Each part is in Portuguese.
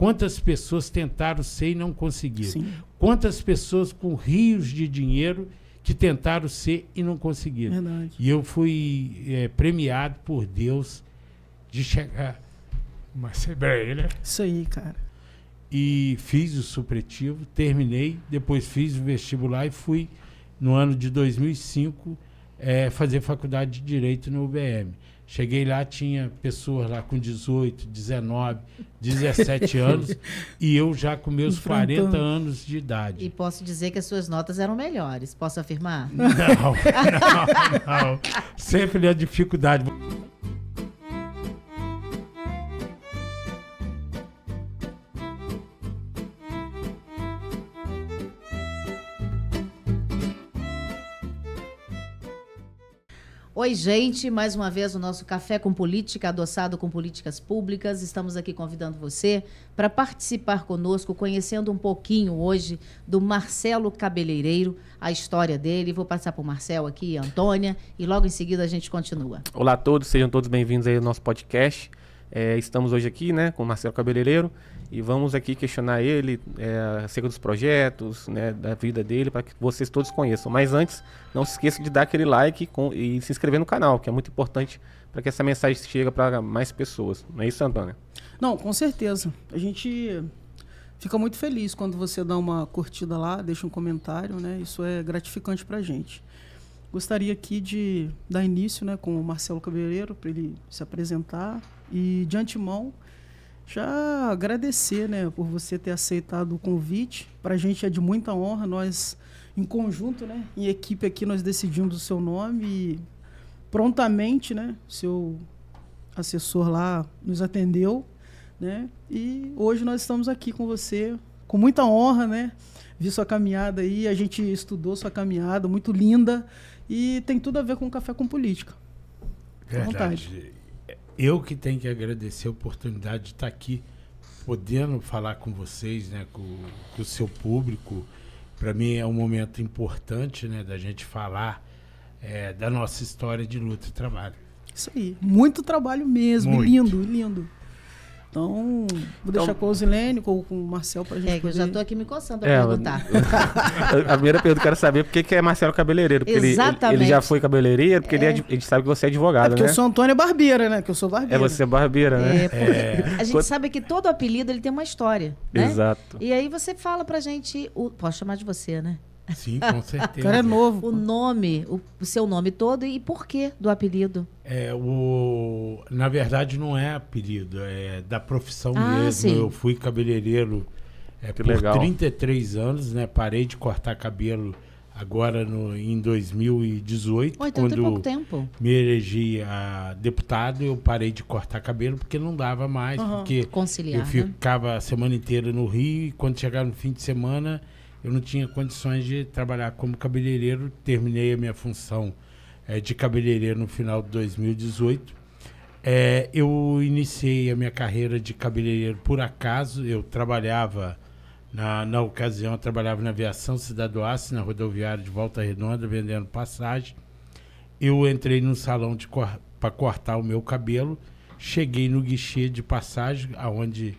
Quantas pessoas tentaram ser e não conseguiram? Sim. Quantas pessoas com rios de dinheiro que tentaram ser e não conseguiram? Verdade. E eu fui premiado por Deus de chegar uma Assembleia, Isso aí, cara. e fiz o supletivo, terminei, depois fiz o vestibular e fui, no ano de 2005, fazer faculdade de Direito no UBM. Cheguei lá, tinha pessoas lá com 18, 19, 17 anos e eu já com meus 40 anos de idade. E posso dizer que as suas notas eram melhores, posso afirmar? Não. Sempre a dificuldade. Oi, gente, mais uma vez o nosso Café com Política, adoçado com políticas públicas. Estamos aqui convidando você para participar conosco, conhecendo um pouquinho hoje do Marcelo Cabeleireiro, a história dele. Vou passar para o Marcelo aqui, a Antônia, e logo em seguida a gente continua. Olá a todos, sejam todos bem-vindos aí ao nosso podcast. Estamos hoje aqui, né, com o Marcelo Cabeleireiro e vamos aqui questionar ele acerca dos projetos, né, da vida dele, para que vocês todos conheçam. Mas antes, não se esqueça de dar aquele like e se inscrever no canal, que é muito importante para que essa mensagem chegue para mais pessoas. Não é isso, Antônia? Não, com certeza. A gente fica muito feliz quando você dá uma curtida lá, deixa um comentário, né? Isso é gratificante para a gente. Gostaria aqui de dar início, né, com o Marcelo Cabeleireiro, para ele se apresentar. E, de antemão, já agradecer, né, por você ter aceitado o convite. Para a gente é de muita honra. Nós, em conjunto, né, em equipe aqui, nós decidimos o seu nome e prontamente, né, seu assessor lá nos atendeu, né, e hoje nós estamos aqui com você com muita honra, né, vi sua caminhada aí, a gente estudou sua caminhada, muito linda, e tem tudo a ver com Café com Política. Verdade. Eu que tenho que agradecer a oportunidade de estar aqui, podendo falar com vocês, né, com o seu público. Para mim é um momento importante, né, da gente falar da nossa história de luta e trabalho. Isso aí, muito trabalho mesmo, muito. Lindo, lindo. Então, vou deixar com a Osilene, com o Marcelo, para a gente Que eu já estou aqui me coçando para perguntar. A primeira pergunta que eu quero saber por que é Marcelo Cabeleireiro. Porque ele já foi cabeleireiro, porque a gente sabe que você é advogado, porque né? eu sou Antônia Barbeira, né? Que eu sou barbeira. Você é barbeira, né? A gente sabe que todo apelido ele tem uma história, né? Exato. E aí você fala pra gente, posso chamar de você, né? Sim, com certeza. O cara é novo. O nome, o seu nome todo e por que do apelido? Na verdade não é apelido, é da profissão mesmo. Sim. Eu fui cabeleireiro por legal. 33 anos, né? Parei de cortar cabelo agora em 2018, Então tem pouco quando tempo. me elegi a deputado. Eu parei de cortar cabelo porque não dava mais, porque Conciliar, eu ficava a semana inteira no Rio e quando chegava no fim de semana eu não tinha condições de trabalhar como cabeleireiro. Terminei a minha função de cabeleireiro no final de 2018. Eu iniciei a minha carreira de cabeleireiro por acaso. Eu trabalhava, na ocasião, eu trabalhava na aviação Cidade do Aço, na rodoviária de Volta Redonda, vendendo passagem. Eu entrei num salão para cortar o meu cabelo. Cheguei no guichê de passagem, onde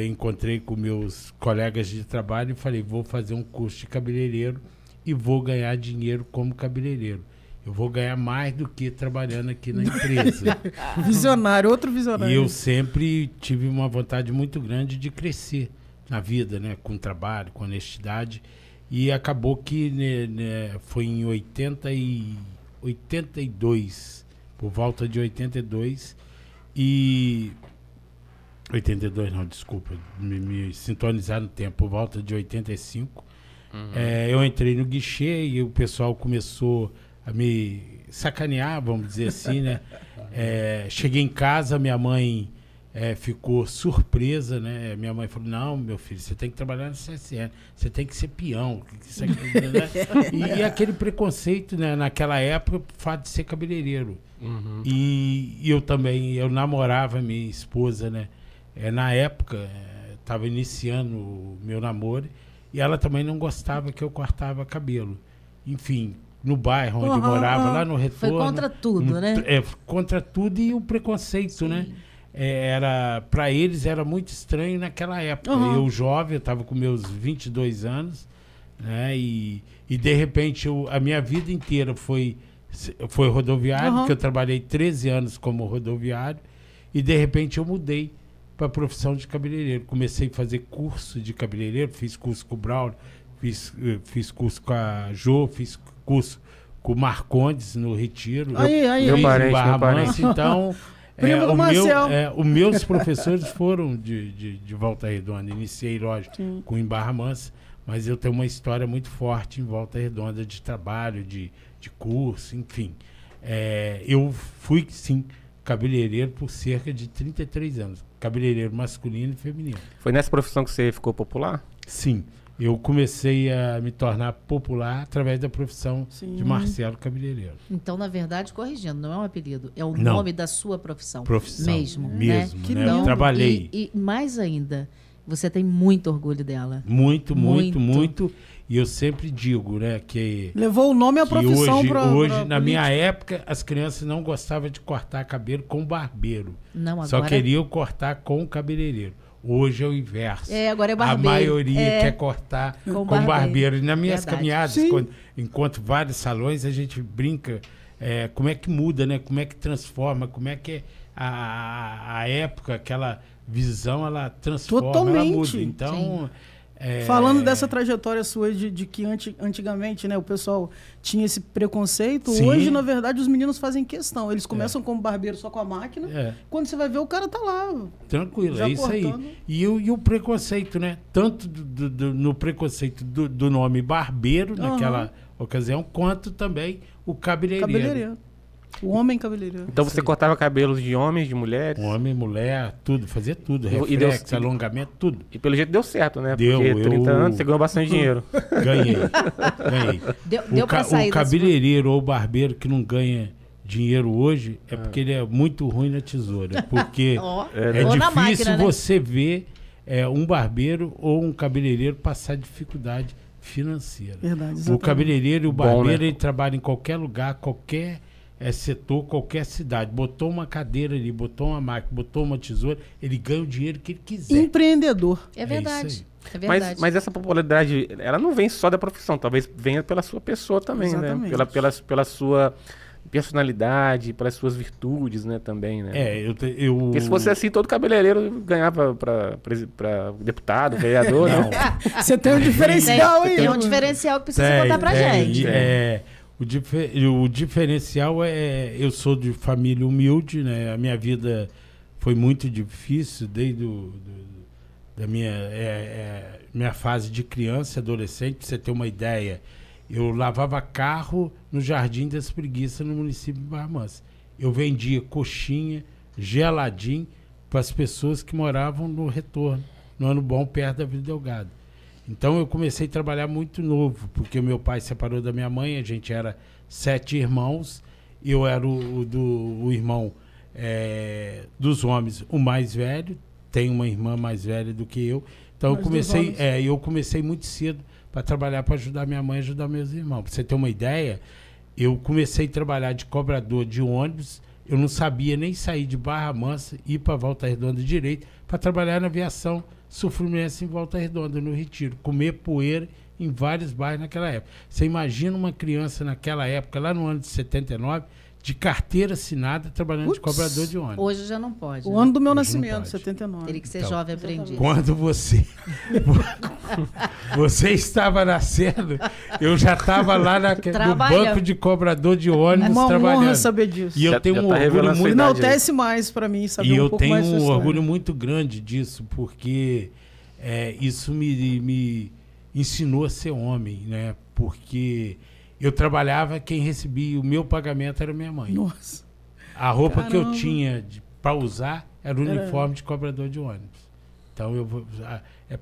encontrei com meus colegas de trabalho e falei, vou fazer um curso de cabeleireiro e vou ganhar dinheiro como cabeleireiro. Eu vou ganhar mais do que trabalhando aqui na empresa. Visionário, outro visionário. E eu sempre tive uma vontade muito grande de crescer na vida, né, com trabalho, com honestidade. E acabou que foi em 82, por volta de 82, e 82 não, desculpa, me sintonizar no tempo, por volta de 85. Eu entrei no guichê e o pessoal começou a me sacanear, vamos dizer assim, né? Cheguei em casa, minha mãe ficou surpresa, né? Minha mãe falou, não, meu filho, você tem que trabalhar no CSN, você tem que ser peão. Isso aqui, né? E aquele preconceito, né? Naquela época, o fato de ser cabeleireiro. E eu também, eu namorava minha esposa, né? Na época, estava iniciando o meu namoro e ela também não gostava que eu cortava cabelo. Enfim, no bairro onde eu morava, lá no Retorno. Foi contra tudo, né? Contra tudo e o preconceito, né? para eles era muito estranho naquela época. Eu jovem, eu estava com meus 22 anos, né? E de repente a minha vida inteira foi rodoviário, porque eu trabalhei 13 anos como rodoviário, e de repente eu mudei para a profissão de cabeleireiro. Comecei a fazer curso de cabeleireiro, fiz curso com o Braulio, fiz curso com a Jo, fiz curso com o Marcondes no Retiro. Meu parente. Então, os meus professores foram de Volta Redonda. Iniciei, lógico, com em Barra Mansa, mas eu tenho uma história muito forte em Volta Redonda de trabalho, de curso, enfim. Eu fui, sim, cabeleireiro por cerca de 33 anos. Cabeleireiro masculino e feminino. Foi nessa profissão que você ficou popular? Sim. Eu comecei a me tornar popular através da profissão de Marcelo Cabeleireiro. Então, na verdade, corrigindo, não é um apelido, é o nome da sua profissão. Profissão. Mesmo. Né? Então, eu trabalhei. E mais ainda, você tem muito orgulho dela. Muito. E eu sempre digo, né, que... Levou o nome e a profissão hoje na minha época, as crianças não gostavam de cortar cabelo com barbeiro. Não, agora... Só queriam cortar com o cabeleireiro. Hoje é o inverso. Agora é barbeiro. A maioria quer cortar com barbeiro. E nas minhas caminhadas, enquanto vários salões, a gente brinca como é que muda, né? Como é que transforma, como é que a época, aquela visão, ela transforma, ela muda. Então... Falando dessa trajetória sua de que antigamente, né, o pessoal tinha esse preconceito, hoje, na verdade, os meninos fazem questão. Eles começam como barbeiro só com a máquina, quando você vai ver, o cara tá lá. Tranquilo, é isso cortando. Aí. E o preconceito, né? Tanto no preconceito do nome barbeiro, naquela ocasião, quanto também o cabeleireiro. O homem cabeleireiro. Então você cortava cabelos de homens, de mulheres? Homem, mulher, tudo, fazia tudo. Reflexo, alongamento, tudo. E pelo jeito deu certo, né? Deu. Porque 30 anos você ganhou bastante dinheiro. Ganhei. Deu pra sair o cabeleireiro ou barbeiro que não ganha dinheiro hoje é porque ele é muito ruim na tesoura. Porque é difícil máquina, você ver um barbeiro ou um cabeleireiro passar dificuldade financeira. Verdade, exatamente. O cabeleireiro e o barbeiro, ele trabalha em qualquer lugar, qualquer setor, qualquer cidade. Botou uma cadeira ali, botou uma máquina, botou uma tesoura, ele ganha o dinheiro que ele quiser. Empreendedor. É verdade. É verdade. Mas essa popularidade, ela não vem só da profissão, talvez venha pela sua pessoa também, exatamente, né? Pela sua personalidade, pelas suas virtudes, né, também, né? Porque se fosse assim, todo cabeleireiro ganhava para deputado, vereador, não. Você tem um diferencial aí. Tem um diferencial que precisa contar pra gente. O diferencial eu sou de família humilde, né? A minha vida foi muito difícil desde da minha fase de criança e adolescente. Pra você ter uma ideia, eu lavava carro no Jardim das Preguiças, no município de Barra Mansa. Eu vendia coxinha, geladinho para as pessoas que moravam no Retorno, no Ano Bom, perto da Vila Delgado. Então eu comecei a trabalhar muito novo, porque meu pai separou da minha mãe, a gente era 7 irmãos, eu era o irmão dos homens, o mais velho, tenho uma irmã mais velha do que eu, então eu comecei muito cedo para trabalhar, para ajudar minha mãe e ajudar meus irmãos. Para você ter uma ideia, eu comecei a trabalhar de cobrador de ônibus, eu não sabia nem sair de Barra Mansa, ir para Volta Redonda direito, para trabalhar na aviação Sul-Fluminense em Volta Redonda, no Retiro, comer poeira em vários bairros naquela época. Você imagina uma criança naquela época, lá no ano de 79, de carteira assinada, trabalhando de cobrador de ônibus. Hoje já não pode. O ano do meu nascimento, 79. Teria que ser jovem aprendiz. Quando você estava nascendo, eu já estava lá no banco de cobrador de ônibus trabalhando. Honra saber disso. E eu tenho um orgulho muito... Enaltece mais para mim saber um pouco mais. E eu tenho um orgulho muito grande disso, porque isso me ensinou a ser homem, né? Porque eu trabalhava, quem recebia o meu pagamento era minha mãe. Nossa. A roupa que eu tinha para usar era o uniforme de cobrador de ônibus. Então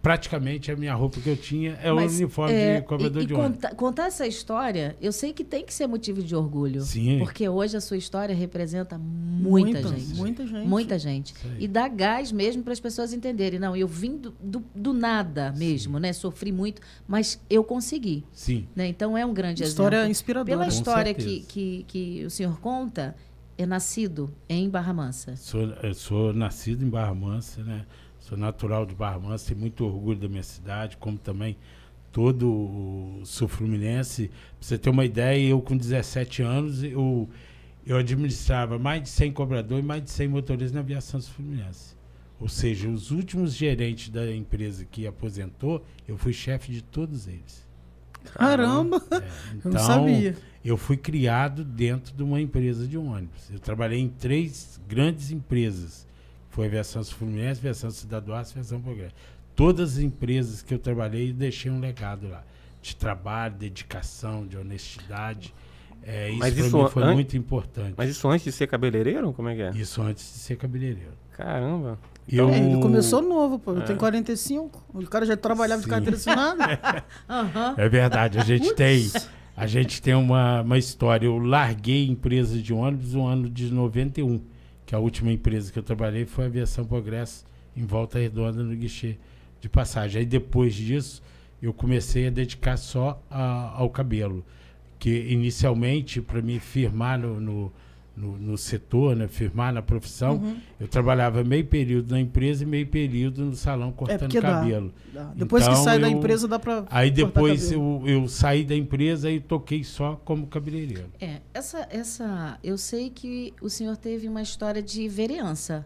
praticamente a minha roupa que eu tinha o uniforme de cobrador de ônibus. Contar essa história, eu sei que tem que ser motivo de orgulho. Sim. Porque hoje a sua história representa muita gente. Muita gente. E dá gás mesmo para as pessoas entenderem. Não, eu vim do nada mesmo, né? Sofri muito, mas eu consegui. Sim. Né? Então é um grande história exemplo. inspiradora. Pela história que o senhor conta, é nascido em Barra Mansa. Eu sou nascido em Barra Mansa, né? Sou natural de Barra Mansa, tenho muito orgulho da minha cidade, como também todo o sul-fluminense. Pra você ter uma ideia, eu com 17 anos, eu administrava mais de 100 cobradores e mais de 100 motoristas na aviação sul-fluminense. Ou seja, os últimos gerentes da empresa que aposentou, eu fui chefe de todos eles. Caramba! Então, eu não sabia. eu fui criado dentro de uma empresa de ônibus. Eu trabalhei em 3 grandes empresas. Foi a Aviação Sul-Fluminense, a Aviação Cidade do Aço e a Aviação Progresso. Todas as empresas que eu trabalhei, deixei um legado lá. De trabalho, dedicação, de honestidade. Isso para mim foi muito importante. Mas isso antes de ser cabeleireiro? Como é que é? Isso antes de ser cabeleireiro. Caramba. Ele começou novo, pô. Eu tenho 45. O cara já trabalhava de carteira assinada. É verdade. A gente tem uma história. Eu larguei empresa de ônibus no ano de 91, que a última empresa que eu trabalhei foi a Aviação Progresso, em Volta Redonda, no guichê de passagem. Aí depois disso, eu comecei a dedicar só ao cabelo. Que inicialmente, para me firmar no setor, né, firmar na profissão, eu trabalhava meio período na empresa e meio período no salão cortando cabelo. Dá. Depois que sai da empresa dá para Aí depois eu saí da empresa e toquei só como cabeleireiro. Eu sei que o senhor teve uma história de vereança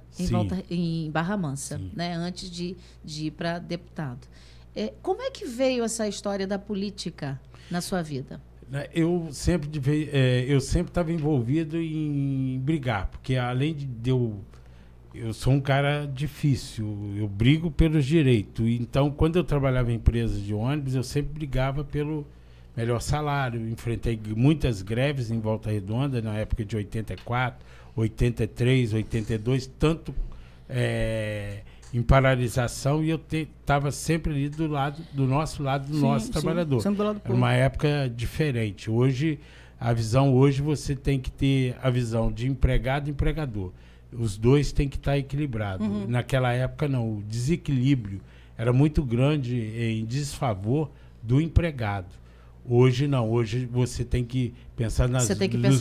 em Barra Mansa, né, antes de ir para deputado. Como é que veio essa história da política na sua vida? Eu sempre estava envolvido em brigar, porque além de eu sou um cara difícil, eu brigo pelos direitos. Então, quando eu trabalhava em empresas de ônibus, eu sempre brigava pelo melhor salário. Enfrentei muitas greves em Volta Redonda, na época de 84, 83, 82, tanto em paralisação, e eu estava sempre ali do nosso trabalhador. Sempre do lado do Era uma época diferente. Hoje, você tem que ter a visão de empregado e empregador. Os dois têm que estar equilibrados. Naquela época, não. O desequilíbrio era muito grande em desfavor do empregado. Hoje, não. Hoje, você tem que pensar nos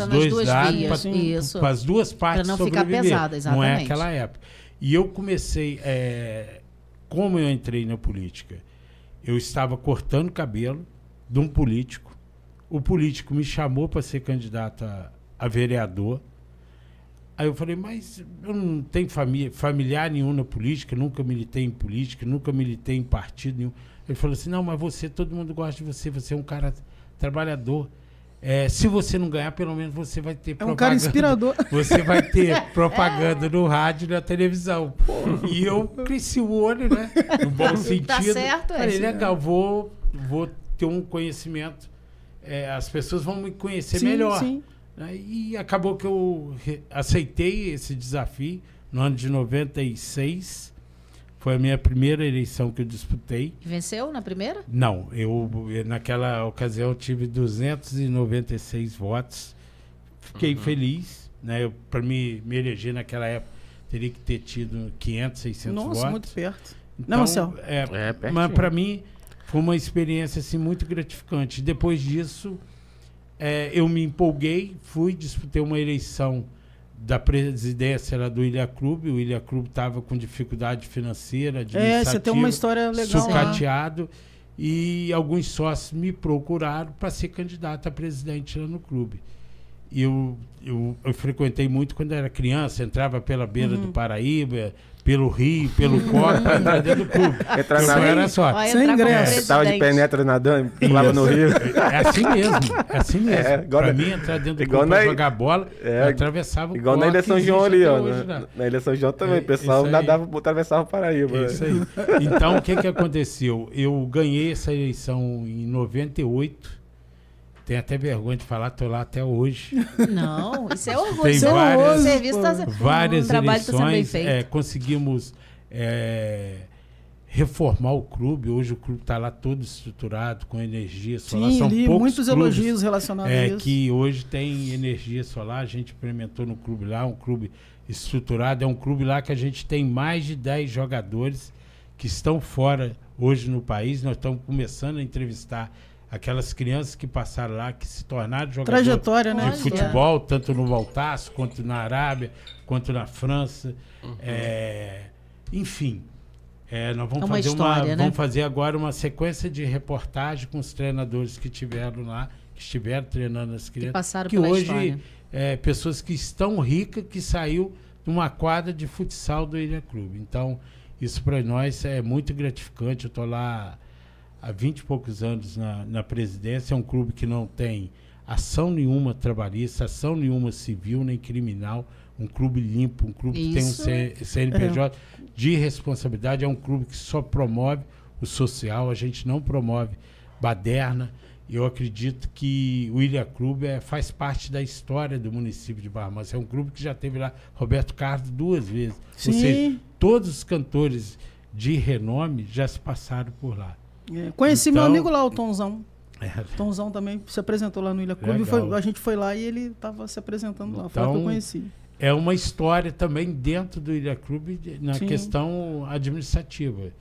dois lados para as duas partes para não sobreviver. Ficar pesada, exatamente. Não é aquela época. E eu comecei, como eu entrei na política, eu estava cortando cabelo de um político. O político me chamou para ser candidato a vereador. Aí eu falei, mas eu não tenho familiar nenhum na política, nunca militei em política, nunca militei em partido nenhum. Ele falou assim, não, mas todo mundo gosta de você, você é um cara trabalhador. Se você não ganhar, pelo menos você vai ter propaganda. É um cara inspirador. Você vai ter propaganda no rádio e na televisão. E eu cresci o olho, né? No bom sentido. Tá certo, Falei, legal, vou ter um conhecimento. As pessoas vão me conhecer melhor. Sim. E acabou que eu aceitei esse desafio no ano de 96. Foi a minha primeira eleição que eu disputei. Venceu na primeira? Não, naquela ocasião eu tive 296 votos. Fiquei feliz, né? Para me eleger naquela época, teria que ter tido 500, 600 votos. Nossa, muito perto. Então, não, Marcelo? Mas para mim foi uma experiência assim, muito gratificante. Depois disso, eu me empolguei, disputei uma eleição da presidência lá do Ilha Clube. O Ilha Clube estava com dificuldade financeira, administrativa, você tem uma história legal, sucateado, e alguns sócios me procuraram para ser candidato a presidente lá no clube. E eu frequentei muito quando era criança, entrava pela beira do Paraíba, pelo Rio, pelo Copa, para entrar dentro do clube. Não era só. Sem ingresso. Você estava de penetra nadando, pulava no Rio. É assim mesmo. Para mim, entrar dentro do clube para jogar bola, eu atravessava o igual na Ilha São João ali, ó. Na Ilha São João também, o pessoal atravessava o Paraíba. É isso aí. Então, o que aconteceu? Eu ganhei essa eleição em 98. Tenho até vergonha de falar, estou lá até hoje. Não, isso é orgulho. Tem várias eleições, conseguimos reformar o clube. Hoje o clube está lá todo estruturado, com energia solar. Sim, são poucos muitos elogios relacionados a isso. Que hoje tem energia solar. A gente implementou no clube lá, um clube estruturado. É um clube lá que a gente tem mais de 10 jogadores que estão fora hoje no país. Nós estamos começando a entrevistar aquelas crianças que passaram lá, que se tornaram jogadores Trajetória, né? de futebol, tanto no Voltaço, quanto na Arábia, quanto na França. Enfim, nós vamos fazer história, né? vamos fazer agora uma sequência de reportagem com os treinadores que estiveram lá, que estiveram treinando as crianças. Que passaram que pela hoje, história. pessoas que estão ricas, que saiu de uma quadra de futsal do Ilha Clube. Então, isso para nós é muito gratificante. Eu estou lá há 20 e poucos anos na presidência. É um clube que não tem ação nenhuma trabalhista, ação nenhuma civil nem criminal. Um clube limpo, um clube que tem um CNPJ de responsabilidade. É um clube que só promove o social. A gente não promove baderna. Eu acredito que o Ilha Clube faz parte da história do município de Barra Mansa. É um clube que já teve lá Roberto Carlos 2 vezes. Sim. Ou seja, todos os cantores de renome já se passaram por lá. Conheci meu amigo lá, o Tonzão. É. Tonzão também se apresentou lá no Ilha Clube. A gente foi lá e ele estava se apresentando lá. Foi lá que eu conheci. É uma história também dentro do Ilha Clube na questão administrativa.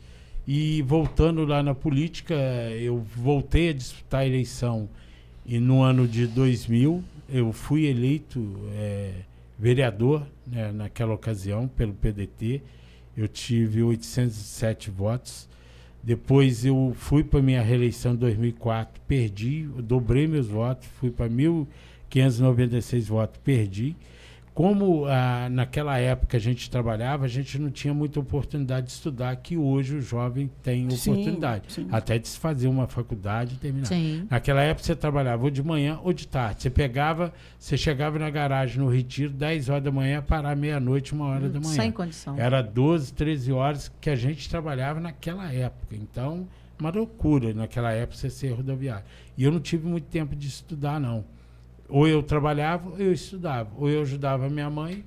E voltando lá na política, eu voltei a disputar a eleição e no ano de 2000 eu fui eleito vereador, né, naquela ocasião pelo PDT. Eu tive 807 votos. Depois eu fui para minha reeleição em 2004, perdi, eu dobrei meus votos, fui para 1.596 votos, perdi. Como naquela época a gente trabalhava, a gente não tinha muita oportunidade de estudar, que hoje o jovem tem oportunidade. Sim. Até de se fazer uma faculdade e terminar. Sim. Naquela época você trabalhava ou de manhã ou de tarde. Você chegava na garagem no Retiro, 10 horas da manhã, parar meia-noite, 1 hora da manhã. Sem condição. Era 12, 13 horas que a gente trabalhava naquela época. Então, uma loucura naquela época você ser rodoviário. E eu não tive muito tempo de estudar, não. Ou eu trabalhava, ou eu estudava. Ou eu ajudava a minha mãe,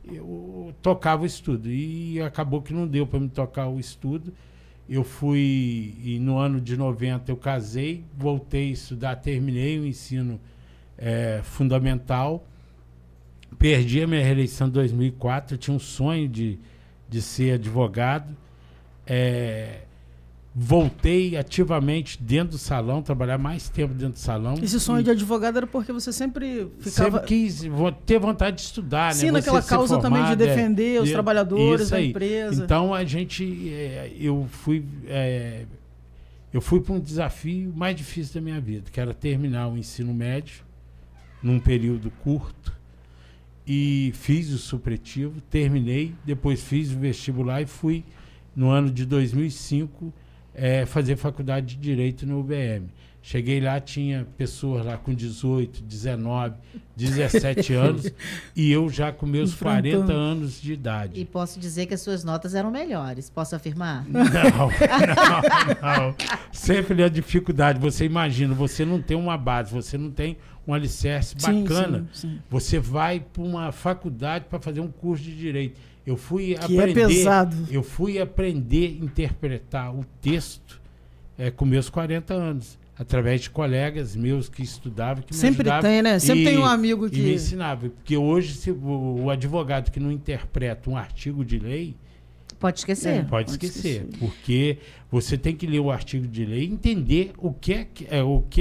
eu tocava o estudo. E acabou que não deu para me tocar o estudo. Eu fui, e no ano de 90 eu casei, voltei a estudar, terminei o ensino fundamental. Perdi a minha reeleição em 2004, eu tinha um sonho de ser advogado. Voltei ativamente dentro do salão, trabalhar mais tempo dentro do salão. Esse sonho de advogado era porque você sempre ficava... Sempre quis ter vontade de estudar, sim, né? naquela causa formado, também de defender os trabalhadores da empresa. Então, eu fui para um desafio mais difícil da minha vida, que era terminar o ensino médio num período curto. E fiz o supletivo, terminei, depois fiz o vestibular e fui, no ano de 2005, fazer faculdade de Direito no UBM. Cheguei lá, tinha pessoas lá com 18, 19, 17 anos e eu já com meus 40 anos de idade. E posso dizer que as suas notas eram melhores, posso afirmar? Não. Sempre a dificuldade. Você imagina, você não tem uma base, você não tem um alicerce bacana. Sim. Você vai para uma faculdade para fazer um curso de Direito. Eu fui aprender a interpretar o texto com meus 40 anos, através de colegas meus que estudavam, que me ajudavam. Sempre tem, né? Sempre tem um amigo que... E me ensinava. Porque hoje, se o advogado que não interpreta um artigo de lei... Pode esquecer. Pode esquecer. Porque você tem que ler o artigo de lei e entender o que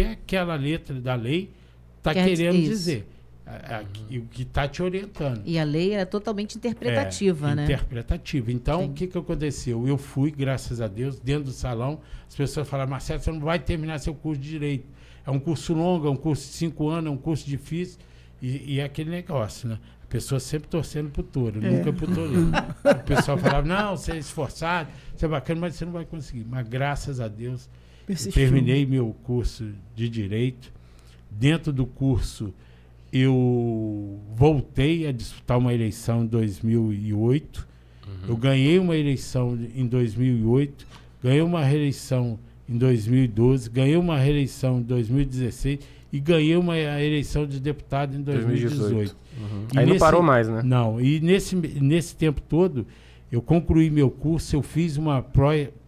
aquela letra da lei está querendo dizer. O que está te orientando. E a lei era totalmente interpretativa, né? Interpretativa. Então, o que aconteceu? Eu fui, graças a Deus, dentro do salão, as pessoas falaram: Marcelo, você não vai terminar seu curso de Direito. É um curso longo, é um curso de 5 anos, é um curso difícil. E é aquele negócio, né? A pessoa sempre torcendo pro touro, nunca pro tourinho. O pessoal falava: não, você é esforçado, você é bacana, mas você não vai conseguir. Mas, graças a Deus, eu terminei meu curso de Direito. Dentro do curso, eu voltei a disputar uma eleição em 2008. Eu ganhei uma eleição em 2008, ganhei uma reeleição em 2012, ganhei uma reeleição em 2016 e ganhei uma eleição de deputado em 2018. Aí não parou mais, né? Não, e nesse tempo todo eu concluí meu curso, eu fiz uma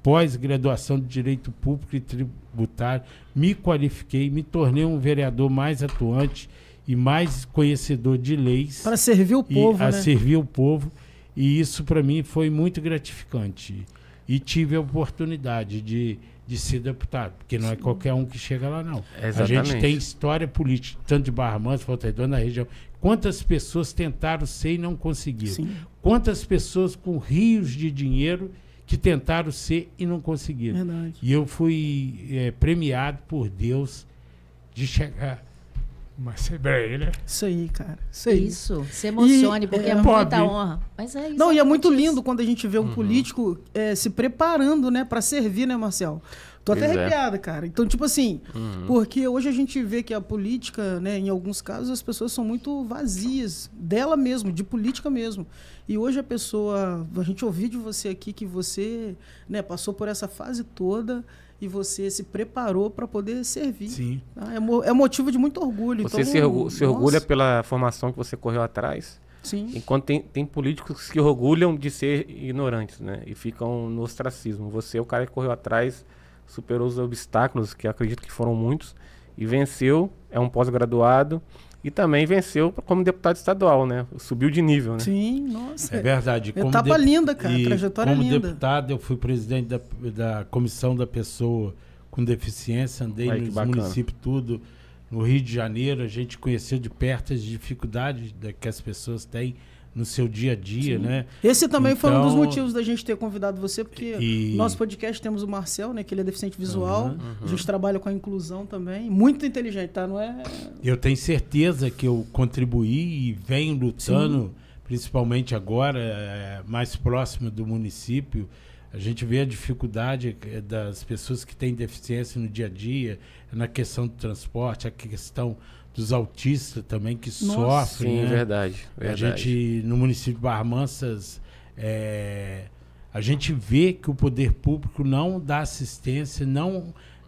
pós-graduação de Direito Público e Tributário, me qualifiquei, me tornei um vereador mais atuante e mais conhecedor de leis. Para servir o povo, né? Servir o povo. E isso, para mim, foi muito gratificante. E tive a oportunidade de de ser deputado, porque não é qualquer um que chega lá, não. Exatamente. A gente tem história política, tanto de Barra Mansa, Volta Redonda, na região. Quantas pessoas tentaram ser e não conseguiram? Sim. Quantas pessoas com rios de dinheiro que tentaram ser e não conseguiram? Verdade. E eu fui premiado por Deus de chegar uma Assembleia, né? Isso aí, cara. Isso aí. Isso, se emocione, porque é muita pobre. honra. Mas é isso. Não, e é muito exatamente lindo quando a gente vê um político se preparando, né, para servir, né, Marcel? Tô até Pois é. arrepiada, cara. Então, tipo assim, porque hoje a gente vê que a política, né, em alguns casos, as pessoas são muito vazias dela mesmo, de política mesmo. E hoje a gente ouviu de você aqui que você, né, passou por essa fase toda e você se preparou para poder servir. Sim. Tá? É motivo de muito orgulho. Você Então, se orgulha nossa, pela formação que você correu atrás, Sim. enquanto tem políticos que orgulham de ser ignorantes, né? E ficam no ostracismo. Você é o cara que correu atrás, superou os obstáculos, que eu acredito que foram muitos, e venceu, é um pós-graduado, e também venceu como deputado estadual, né? Subiu de nível, né? Sim, nossa. É verdade. Etapa linda, cara. E Trajetória como linda. deputado, eu fui presidente da Comissão da Pessoa com Deficiência, andei Ai, que nos bacana. municípios tudo. No Rio de Janeiro, a gente conheceu de perto as dificuldades que as pessoas têm no seu dia a dia, né? Esse também foi um dos Então, motivos da gente ter convidado você, porque no nosso podcast temos o Marcel, né, que ele é deficiente visual. A gente trabalha com a inclusão também. Muito inteligente, tá? Não é... Eu tenho certeza que eu contribuí e venho lutando, principalmente agora, mais próximo do município. A gente vê a dificuldade das pessoas que têm deficiência no dia a dia, na questão do transporte, a questão dos autistas também que sofrem. Sim, né? verdade. A gente, no município de Barra Mansas, a gente vê que o poder público não dá assistência,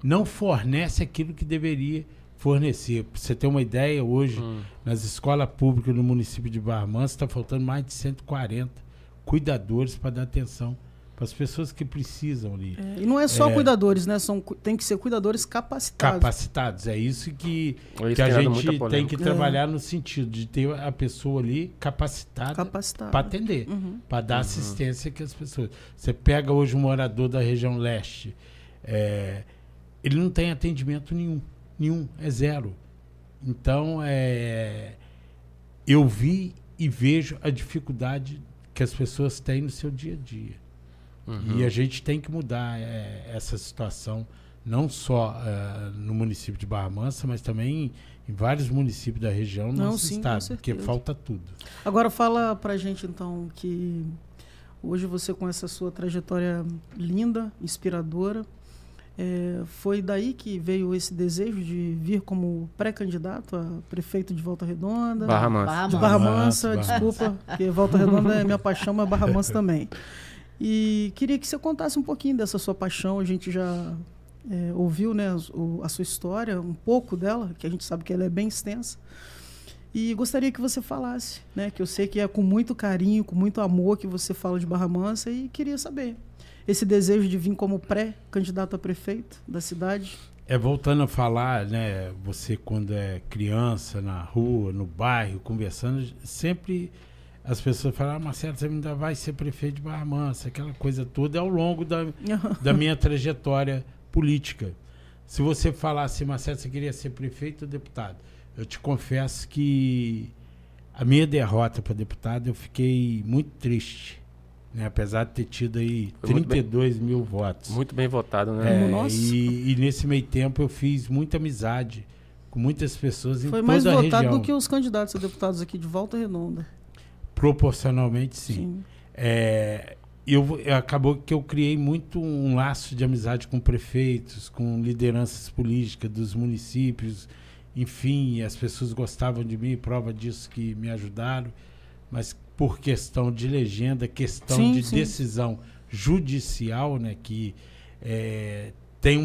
não fornece aquilo que deveria fornecer. Para você ter uma ideia, hoje, nas escolas públicas no município de Barra Mansa, está faltando mais de 140 cuidadores para dar atenção para as pessoas que precisam ali. E não é só cuidadores, né? Tem que ser cuidadores capacitados. Capacitados. É isso que a gerado muita gente polêmica. tem que trabalhar no sentido de ter a pessoa ali capacitada para atender, para dar assistência que as pessoas... Você pega hoje um morador da região leste, ele não tem atendimento nenhum, é zero. Então, eu vi e vejo a dificuldade que as pessoas têm no seu dia a dia. E a gente tem que mudar essa situação, não só no município de Barra Mansa, mas também em vários municípios da região do nosso estado, porque falta tudo. Agora fala pra gente, então, que hoje você, com essa sua trajetória linda, inspiradora, foi daí que veio esse desejo de vir como pré-candidato a prefeito de Volta Redonda? Barra Mansa. De Barra Mansa, desculpa, porque Volta Redonda é minha paixão, mas Barra Mansa também. E queria que você contasse um pouquinho dessa sua paixão. A gente já ouviu, né, a sua história, um pouco dela, que a gente sabe que ela é bem extensa. E gostaria que você falasse, né, que eu sei que é com muito carinho, com muito amor que você fala de Barra Mansa, e queria saber esse desejo de vir como pré-candidato a prefeito da cidade. Voltando a falar, né, você quando é criança, na rua, no bairro, conversando, sempre... As pessoas falam, Marcelo, você ainda vai ser prefeito de Barra Mansa, aquela coisa toda, ao longo da minha trajetória política. Se você falasse, Marcelo, você queria ser prefeito ou deputado? Eu te confesso que a minha derrota para deputado, eu fiquei muito triste, né? Apesar de ter tido aí 32 mil votos. Muito bem votado, né? Nossa. E nesse meio tempo eu fiz muita amizade com muitas pessoas em toda a região. Foi mais votado do que os candidatos a deputados aqui de Volta Redonda. Proporcionalmente, sim. Acabou que eu criei muito um laço de amizade com prefeitos, com lideranças políticas dos municípios. Enfim, as pessoas gostavam de mim, prova disso que me ajudaram. Mas por questão de legenda, questão de decisão judicial, né, que tem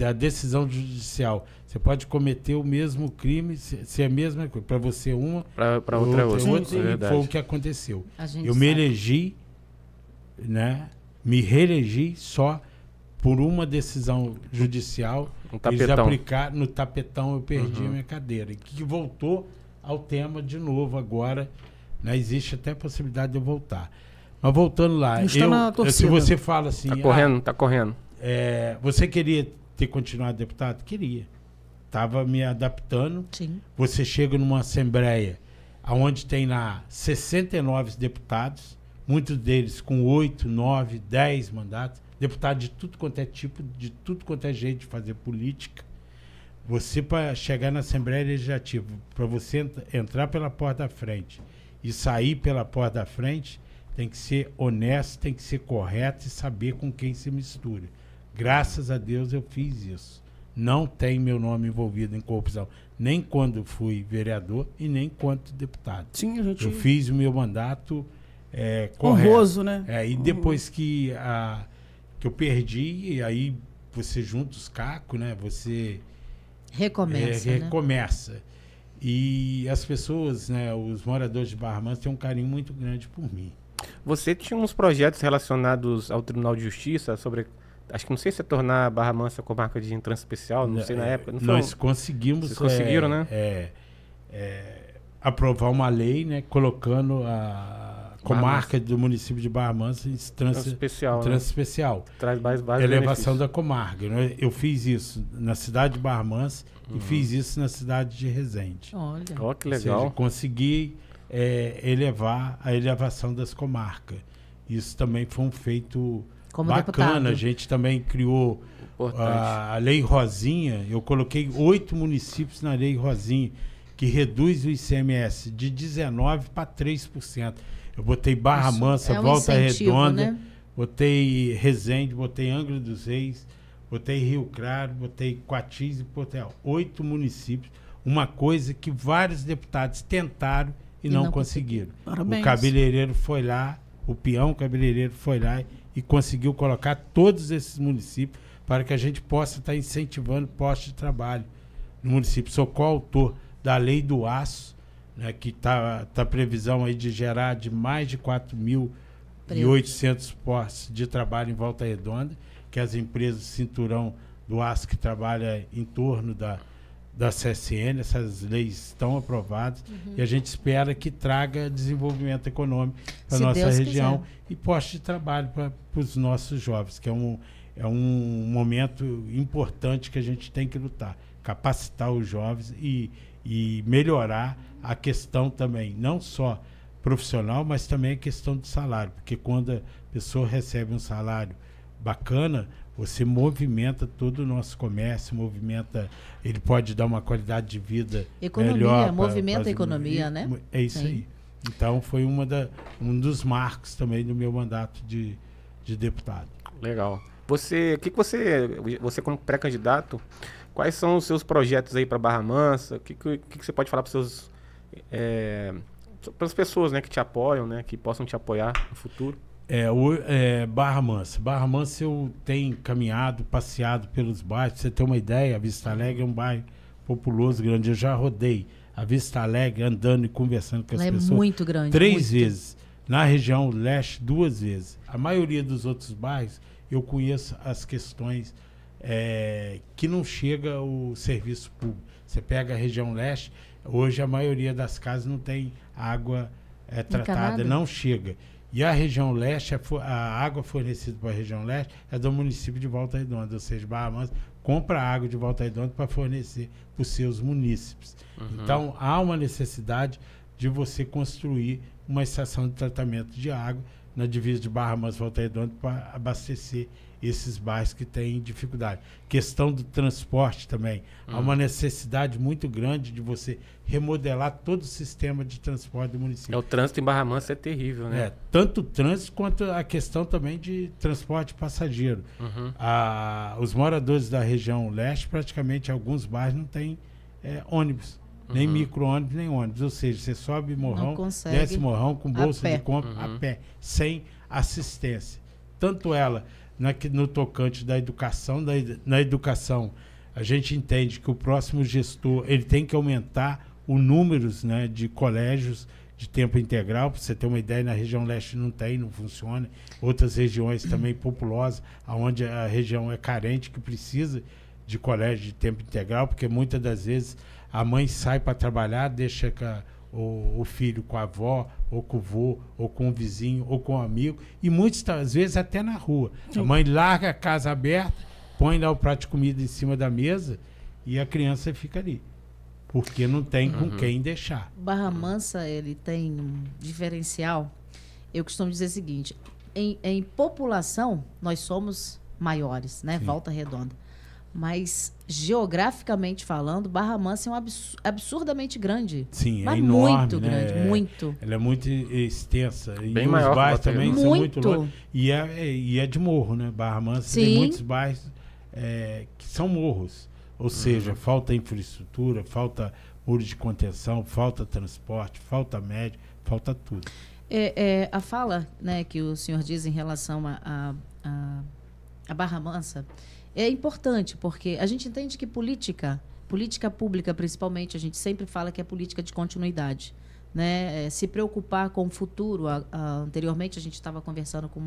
a decisão judicial. Você pode cometer o mesmo crime, se é a mesma coisa. Para você uma, para outra outra. E foi o que aconteceu. Eu me elegi, né? Me reelegi só por uma decisão judicial. Eles aplicaram no tapetão, eu perdi a minha cadeira. E que voltou ao tema de novo agora, né? Existe até a possibilidade de eu voltar. Mas voltando lá, tá na torcida. se você fala assim... Tá correndo. Você queria ter continuado deputado? Queria. Estava me adaptando. Sim. Você chega numa assembleia onde tem lá 69 deputados, muitos deles com 8, 9, 10 mandatos, deputados de tudo quanto é tipo, de tudo quanto é jeito de fazer política. Você, para chegar na Assembleia Legislativa, para você entrar pela porta da frente e sair pela porta da frente, tem que ser honesto, tem que ser correto e saber com quem se mistura. Graças a Deus eu fiz isso. Não tem meu nome envolvido em corrupção, nem quando fui vereador e nem quanto deputado. Sim, a gente... Eu fiz o meu mandato correto. Honroso, né? E depois que eu perdi, e aí você junta os cacos, né? Você Recomeça, né? recomeça. E as pessoas, né, os moradores de Barra Mansa têm um carinho muito grande por mim. Você tinha uns projetos relacionados ao Tribunal de Justiça sobre... Acho que não sei se é tornar Barra Mansa comarca de entrância especial, não sei na época. Não nós conseguimos... Vocês conseguiram, né? Aprovar uma lei, né, colocando a comarca do município de Barra Mansa em entrância especial. Traz vários elevação da comarca. Né? Eu fiz isso na cidade de Barra Mansa e fiz isso na cidade de Resende. Olha. Ó, que legal. Ou seja, consegui elevar a elevação das comarcas. Isso também foi um feito como bacana. Deputado. A gente também criou a Lei Rosinha. Eu coloquei 8 municípios na Lei Rosinha, que reduz o ICMS de 19% para 3%. Eu botei Barra Mansa, Volta Redonda, né? Botei Resende, botei Angra dos Reis, botei Rio Claro, botei Quatis e Portel. 8 municípios. Uma coisa que vários deputados tentaram e não conseguiram. Parabéns. O cabeleireiro foi lá, o peão cabeleireiro foi lá e conseguiu colocar todos esses municípios para que a gente possa estar incentivando postos de trabalho no município. Sou coautor da Lei do Aço, né, que está previsão aí de gerar de mais de 4.800 postos de trabalho em Volta Redonda, que as empresas cinturão do aço que trabalham em torno da CSN, essas leis estão aprovadas e a gente espera que traga desenvolvimento econômico para a nossa região e postos de trabalho para os nossos jovens, que é um momento importante que a gente tem que lutar, capacitar os jovens e melhorar a questão também, não só profissional, mas também a questão do salário, porque quando a pessoa recebe um salário bacana, você movimenta todo o nosso comércio, ele pode dar uma qualidade de vida melhor. Movimenta a economia, né? É isso aí. Então foi um dos marcos também do meu mandato de deputado. Legal. Você como pré-candidato, quais são os seus projetos aí para Barra Mansa? O que você pode falar para as pessoas, né, que te apoiam, né, que possam te apoiar no futuro? Barra Mansa eu tenho caminhado, passeado pelos bairros. Pra você ter uma ideia, a Vista Alegre é um bairro populoso, grande. Eu já rodei a Vista Alegre andando e conversando com as pessoas. É muito grande. 3 vezes. Na região leste, 2 vezes. A maioria dos outros bairros, eu conheço as questões que não chega o serviço público. Você pega a região leste, hoje a maioria das casas não tem água tratada, não chega. E a região leste, a água fornecida para a região leste é do município de Volta Redonda, ou seja, Barra Mansa compra água de Volta Redonda para fornecer para os seus munícipes. Então, há uma necessidade de você construir uma estação de tratamento de água na divisa de Barra Mansa e Volta Redonda para abastecer esses bairros que têm dificuldade. Questão do transporte também. Há uma necessidade muito grande de você remodelar todo o sistema de transporte do município. O trânsito em Barra Mansa é terrível, né? Tanto o trânsito quanto a questão também de transporte passageiro. Os moradores da região leste, praticamente alguns bairros não têm ônibus. Nem micro-ônibus, nem ônibus. Ou seja, você sobe morrão, desce morrão com bolsa de compra a pé, sem assistência. Tanto ela, no tocante da educação, na educação, a gente entende que o próximo gestor ele tem que aumentar o número, né, de colégios de tempo integral. Para você ter uma ideia, na região leste não funciona. Outras regiões também populosas, onde a região é carente, que precisa de colégio de tempo integral, porque muitas das vezes a mãe sai para trabalhar, deixa o filho com a avó, ou com o vô, ou com o vizinho, ou com o amigo, e muitas às vezes até na rua. A mãe larga a casa aberta, põe lá o prato de comida em cima da mesa e a criança fica ali, porque não tem com quem deixar. Barra Mansa, ele tem um diferencial. Eu costumo dizer o seguinte, em população, nós somos maiores, né? Sim. Volta Redonda. Mas, geograficamente falando, Barra Mansa é um absurdamente grande. Sim, mas é enorme, muito né? grande, muito. Ela é muito extensa. Bem e maior os que bairros Volta também Redonda. são muito Muito. longe. E é de morro, né? Barra Mansa Sim. tem muitos bairros que são morros. Ou seja, falta infraestrutura, falta muro de contenção, falta transporte, falta médico, falta tudo. A fala, né, que o senhor diz em relação a Barra Mansa é importante, porque a gente entende que política pública, principalmente, a gente sempre fala que é política de continuidade. Né? Se preocupar com o futuro. Anteriormente, a gente estava conversando com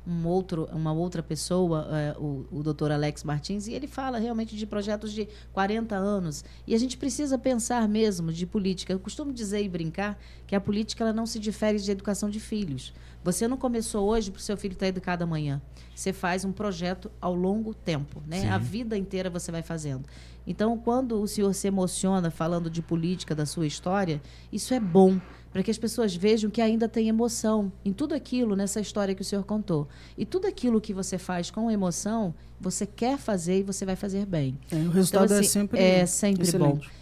uma outra pessoa, o doutor Alex Martins, e ele fala realmente de projetos de 40 anos. E a gente precisa pensar mesmo de política. Eu costumo dizer e brincar que a política ela não se difere de educação de filhos. Você não começou hoje para o seu filho estar educado amanhã. Você faz um projeto ao longo tempo. Né? A vida inteira você vai fazendo. Então, quando o senhor se emociona falando de política, da sua história, isso é bom, para que as pessoas vejam que ainda tem emoção em tudo aquilo, nessa história que o senhor contou. E tudo aquilo que você faz com emoção, você quer fazer e você vai fazer bem. O resultado então, assim, é sempre excelente. bom.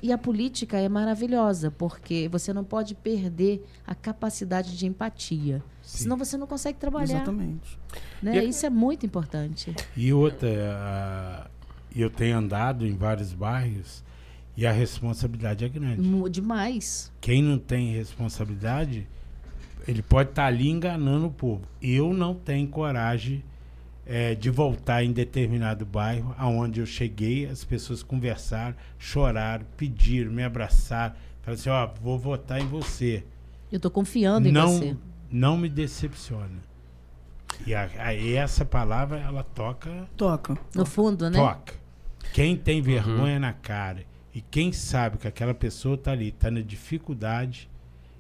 E a política é maravilhosa, porque você não pode perder a capacidade de empatia. Sim. Senão você não consegue trabalhar. Exatamente. Né? Isso é muito importante. E outra, eu tenho andado em vários bairros e a responsabilidade é grande. Demais. Quem não tem responsabilidade, ele pode estar ali enganando o povo. Eu não tenho coragem de voltar em determinado bairro aonde eu cheguei, as pessoas conversaram, choraram, pediram, me abraçaram, falaram assim, vou votar em você. Eu estou confiando em você. Não me decepciona. E essa palavra, ela toca. No fundo, né? Toca. Quem tem vergonha na cara e quem sabe que aquela pessoa está ali, está na dificuldade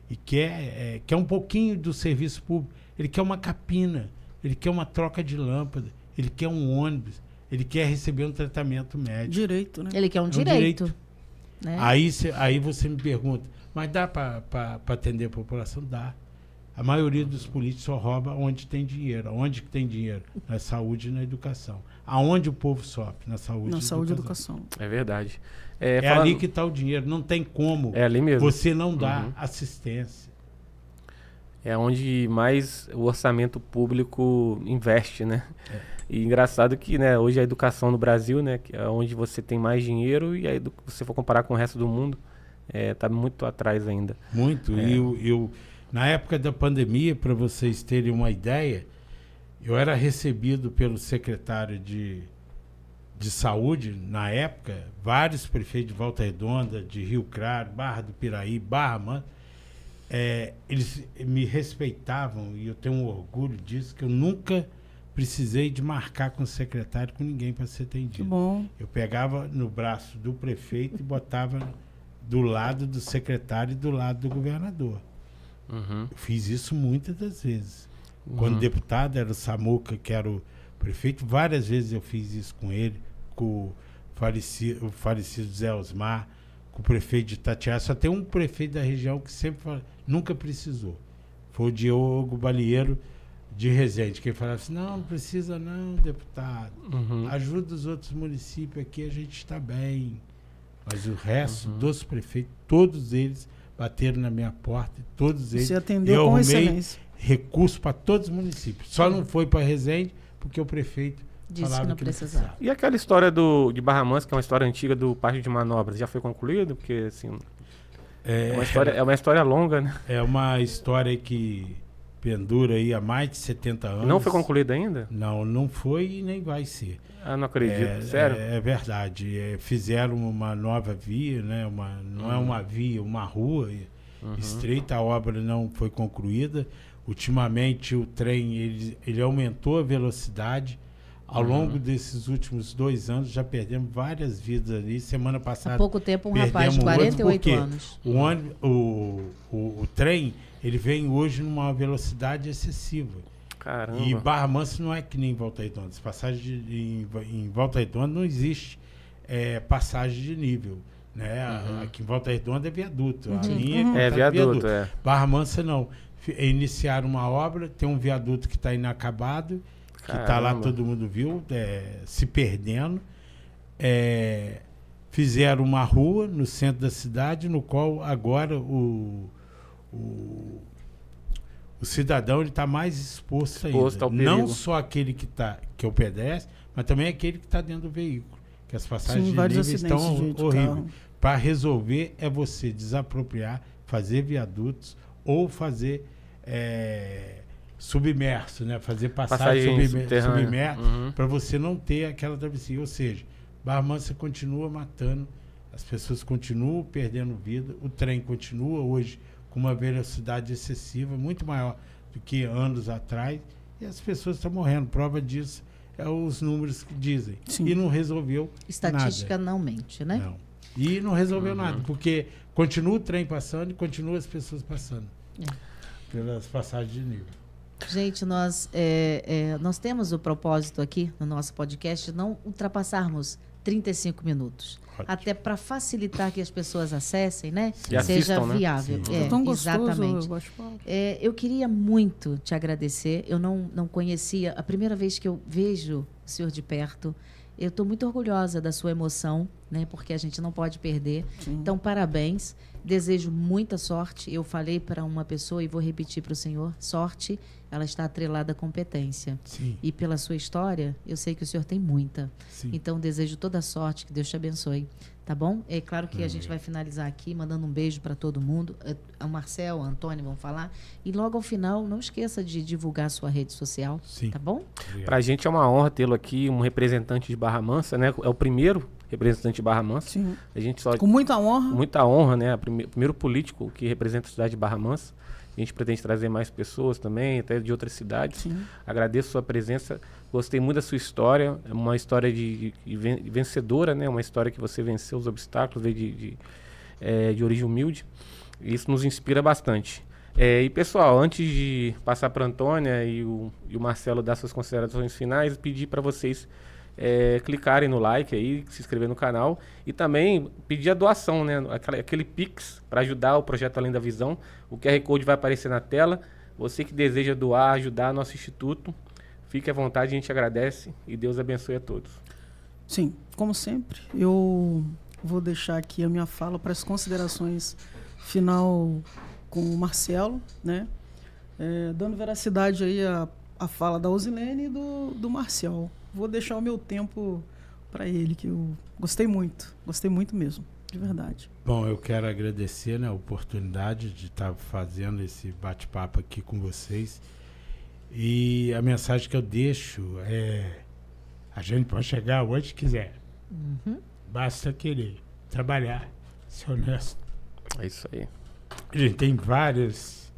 e quer um pouquinho do serviço público, ele quer uma capina, ele quer uma troca de lâmpada, ele quer um ônibus, ele quer receber um tratamento médico. Direito, né? Ele quer um direito. Né? Aí você me pergunta, mas dá para atender a população? Dá. A maioria dos políticos só rouba onde tem dinheiro. Onde que tem dinheiro? Na saúde e na educação. Aonde o povo sofre? Na saúde e educação. É verdade. Ali que está o dinheiro. Não tem como ali mesmo. Você não dá assistência. É onde mais o orçamento público investe, né? E engraçado que, né, hoje a educação no Brasil, né, que é onde você tem mais dinheiro e aí se você for comparar com o resto do mundo, tá muito atrás ainda. Muito. Na época da pandemia, para vocês terem uma ideia, eu era recebido pelo secretário de saúde, na época, vários prefeitos de Volta Redonda, de Rio Claro, Barra do Piraí, Barra Mansa, eles me respeitavam e eu tenho um orgulho disso, que eu nunca precisei de marcar com o secretário, com ninguém para ser atendido. Que bom. Eu pegava no braço do prefeito e botava do lado do secretário e do lado do governador. Eu fiz isso muitas das vezes. Quando deputado era o Samuca, que era o prefeito, várias vezes eu fiz isso com ele, com o falecido Zé Osmar, com o prefeito de Itatiaia. Só tem um prefeito da região que nunca precisou. Foi o Diogo Balieiro de Resende, que ele falava assim, não precisa não, deputado. Ajuda os outros municípios aqui, a gente está bem. Mas o resto dos prefeitos, todos eles bateram na minha porta, todos eles. Você atendeu com excelência. Recurso para todos os municípios. Só não foi para Resende porque o prefeito disse falava que não precisava. E aquela história de Barra Mansa, que é uma história antiga do Parque de Manobras, já foi concluído? Porque assim, é uma história longa, né? É uma história que pendura aí há mais de 70 anos. Não foi concluída ainda? Não foi e nem vai ser. Não acredito. Sério? É verdade. Fizeram uma nova via, né? Não é uma via, uma rua estreita. A obra não foi concluída. Ultimamente o trem ele aumentou a velocidade, Ao longo desses últimos 2 anos, já perdemos várias vidas ali. Semana passada... Há pouco tempo, um rapaz de 48 anos. O trem, ele vem hoje numa velocidade excessiva. Caramba. E Barra Mansa não é que nem Volta Redonda. As passagens em Volta Redonda não existe passagem de nível. Né? Aqui em Volta Redonda é viaduto. A linha É viaduto, Barra Mansa não. Iniciaram uma obra, tem um viaduto que está inacabado, que está lá, todo mundo viu, se perdendo. Fizeram uma rua no centro da cidade, no qual agora o cidadão está mais exposto ainda. Ao perigo. Não só aquele que é o pedestre, mas também aquele que está dentro do veículo. Que as passagens de nível estão horríveis. Para resolver é você desapropriar, fazer viadutos ou fazer submerso, né? Fazer passagem submerso para você não ter aquela travessia. Ou seja, Barra Mansa continua matando, as pessoas continuam perdendo vida, o trem continua hoje com uma velocidade excessiva, muito maior do que anos atrás, e as pessoas estão morrendo. Prova disso é os números que dizem. Sim. E não resolveu Estatística nada. não mente, né? Não. E não resolveu nada, porque continua o trem passando e continua as pessoas passando pelas passagens de nível. Gente, nós temos o propósito aqui no nosso podcast de não ultrapassarmos 35 minutos. Ótimo. Até para facilitar que as pessoas acessem, né? E assistam, seja né? viável. Sim. Tão gostoso, exatamente. eu gosto. Eu queria muito te agradecer. Eu não conhecia. A primeira vez que eu vejo o senhor de perto, eu estou muito orgulhosa da sua emoção, né? Porque a gente não pode perder. Sim. Então, parabéns. Desejo muita sorte. Eu falei para uma pessoa e vou repetir para o senhor: sorte, ela está atrelada à competência. Sim. E pela sua história, eu sei que o senhor tem muita. Sim. Então, desejo toda a sorte, que Deus te abençoe. Tá bom? É claro que a gente vai finalizar aqui mandando um beijo para todo mundo. O Marcel, o Antônio vão falar. E logo ao final, não esqueça de divulgar a sua rede social. Sim. Tá bom? Para a gente é uma honra tê-lo aqui, um representante de Barra Mansa, né? É o primeiro representante de Barra Mansa. Sim. A gente só Com muita honra. muita honra, né? O primeiro político que representa a cidade de Barra Mansa. A gente pretende trazer mais pessoas também, até de outras cidades. Sim. Agradeço a sua presença. Gostei muito da sua história. É uma história de vencedora, né? Uma história que você venceu os obstáculos, veio de origem humilde. E isso nos inspira bastante. E pessoal, antes de passar para a Antônia e o Marcelo dar suas considerações finais, pedir para vocês clicarem no like aí, se inscrever no canal e também pedir a doação, né? Aquele Pix para ajudar o projeto Além da Visão. O QR Code vai aparecer na tela. Você que deseja doar, ajudar nosso instituto, fique à vontade, a gente agradece e Deus abençoe a todos. Sim, como sempre, eu vou deixar aqui a minha fala para as considerações final com o Marcelo, né? Dando veracidade aí à fala da Osilene e do Marcel. Vou deixar o meu tempo para ele, que eu gostei muito mesmo, de verdade. Bom, eu quero agradecer, né, a oportunidade de estar fazendo esse bate-papo aqui com vocês. E a mensagem que eu deixo a gente pode chegar onde quiser. Basta querer trabalhar, ser honesto. É isso aí. A gente tem vários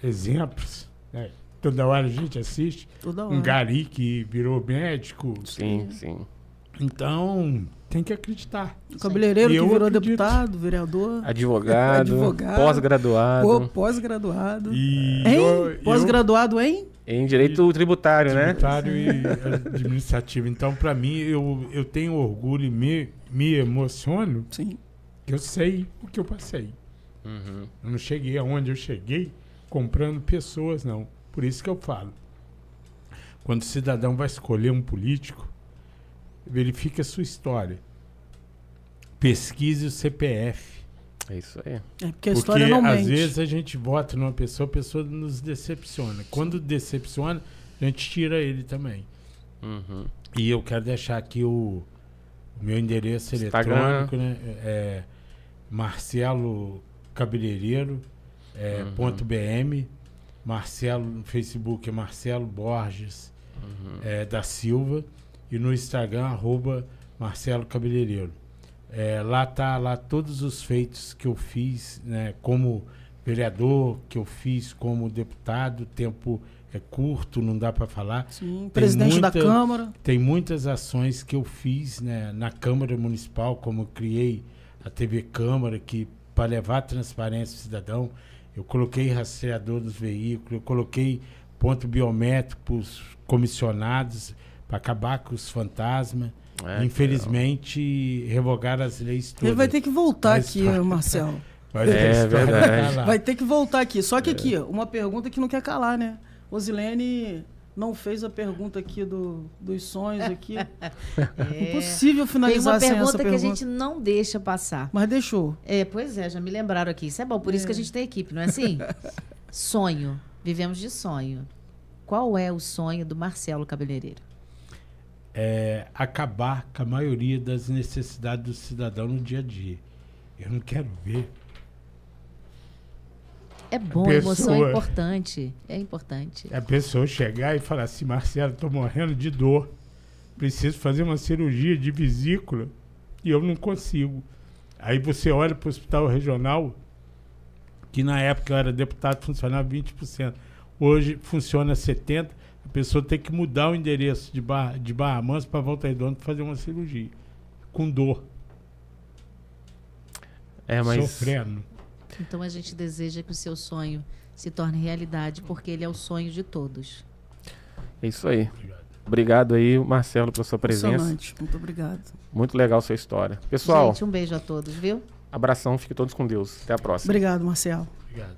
exemplos, né? Toda hora a gente assiste. Toda hora. Um gari que virou médico. Sim, sim. Então, tem que acreditar. O cabeleireiro E que eu virou acredito. deputado, vereador. Advogado, Advogado. pós-graduado Pós-graduado. E Pós-graduado em? em direito tributário, né? tributário e administrativo. Então, para mim, eu tenho orgulho e me emociono, Sim. que eu sei o que eu passei. Uhum. Eu não cheguei aonde eu cheguei comprando pessoas, não. Por isso que eu falo. Quando o cidadão vai escolher um político, verifique a sua história. Pesquise o CPF. É isso aí. Porque a história não mente. Às vezes a gente vota numa pessoa, a pessoa nos decepciona. Quando decepciona, a gente tira ele também. Uhum. E eu quero deixar aqui o meu endereço Instagram. eletrônico, né? Marcelo Cabeleireiro, .bm. Marcelo no Facebook é Marcelo Borges da Silva. E no Instagram, @Marcelo Cabeleireiro. Lá tá lá todos os feitos que eu fiz, né, como vereador, que eu fiz como deputado, tempo é curto, não dá para falar. Sim, presidente da Câmara. Tem muitas ações que eu fiz, né, na Câmara Municipal, como eu criei a TV Câmara, que para levar transparência ao cidadão, eu coloquei rastreador dos veículos, eu coloquei ponto biométrico para os comissionados, para acabar com os fantasmas. Infelizmente, revogaram as leis todas. Ele vai ter que voltar aqui, Marcelo. Verdade. Vai ter que voltar aqui. Só que aqui, uma pergunta que não quer calar, né? Rosilene não fez a pergunta aqui dos sonhos aqui. Impossível finalizar sem essa pergunta. Tem uma pergunta que a gente não deixa passar. Mas deixou. Pois é, já me lembraram aqui. Isso é bom, por isso que a gente tem equipe, não é assim? Sonho. Vivemos de sonho. Qual é o sonho do Marcelo Cabeleireiro? É acabar com a maioria das necessidades do cidadão no dia a dia. Eu não quero ver. É bom, a emoção é importante. É importante. A pessoa chegar e falar assim, Marcelo, estou morrendo de dor. Preciso fazer uma cirurgia de vesícula e eu não consigo. Aí você olha para o hospital regional, que na época eu era deputado, funcionava 20%. Hoje funciona 70%. A pessoa tem que mudar o endereço de Barra Mansa para Volta Redonda para fazer uma cirurgia. Com dor. Sofrendo. Então a gente deseja que o seu sonho se torne realidade, porque ele é o sonho de todos. É isso aí. Obrigado aí, Marcelo, pela sua presença. Muito obrigado. Muito legal a sua história. Pessoal, gente, um beijo a todos, viu? Abração, fiquem todos com Deus. Até a próxima. Obrigado, Marcelo. Obrigado.